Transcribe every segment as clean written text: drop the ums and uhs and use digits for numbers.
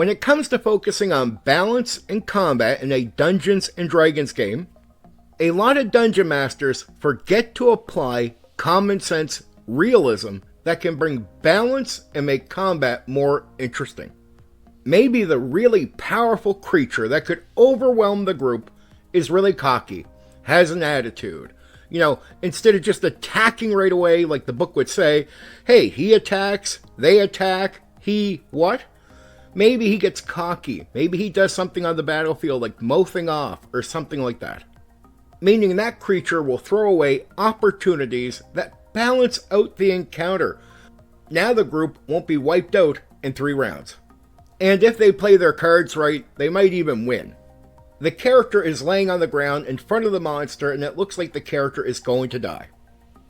When it comes to focusing on balance and combat in a Dungeons & Dragons game, a lot of dungeon masters forget to apply common sense realism that can bring balance and make combat more interesting. Maybe the really powerful creature that could overwhelm the group is really cocky, has an attitude. Instead of just attacking right away like the book would say, hey, he attacks, they attack, he what? Maybe he gets cocky. Maybe he does something on the battlefield like mouthing off or something like that. Meaning that creature will throw away opportunities that balance out the encounter. Now the group won't be wiped out in 3 rounds. And if they play their cards right, they might even win. The character is laying on the ground in front of the monster and it looks like the character is going to die.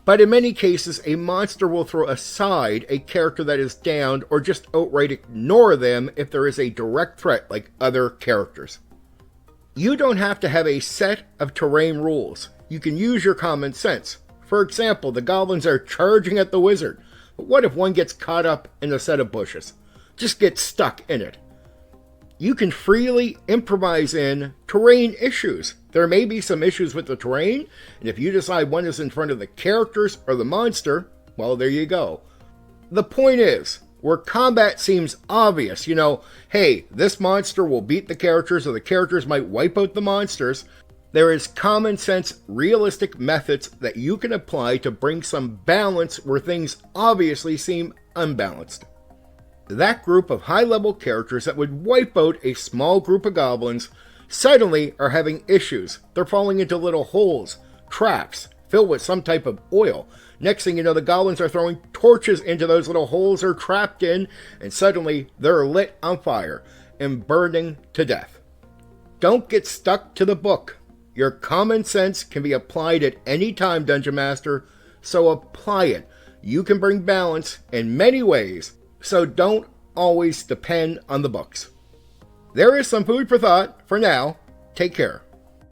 But in many cases, a monster will throw aside a character that is downed or just outright ignore them if there is a direct threat like other characters. You don't have to have a set of terrain rules. You can use your common sense. For example, the goblins are charging at the wizard. But what if one gets caught up in a set of bushes? Just gets stuck in it. You can freely improvise in terrain issues. There may be some issues with the terrain, and if you decide one is in front of the characters or the monster, well, there you go. The point is, where combat seems obvious, hey, this monster will beat the characters or the characters might wipe out the monsters, there is common sense, realistic methods that you can apply to bring some balance where things obviously seem unbalanced. That group of high-level characters that would wipe out a small group of goblins suddenly are having issues. They're falling into little holes, traps, filled with some type of oil. Next thing you know, the goblins are throwing torches into those little holes they're trapped in, and suddenly they're lit on fire and burning to death. Don't get stuck to the book. Your common sense can be applied at any time, Dungeon Master, so apply it. You can bring balance in many ways, so don't always depend on the books. There is some food for thought for now. Take care.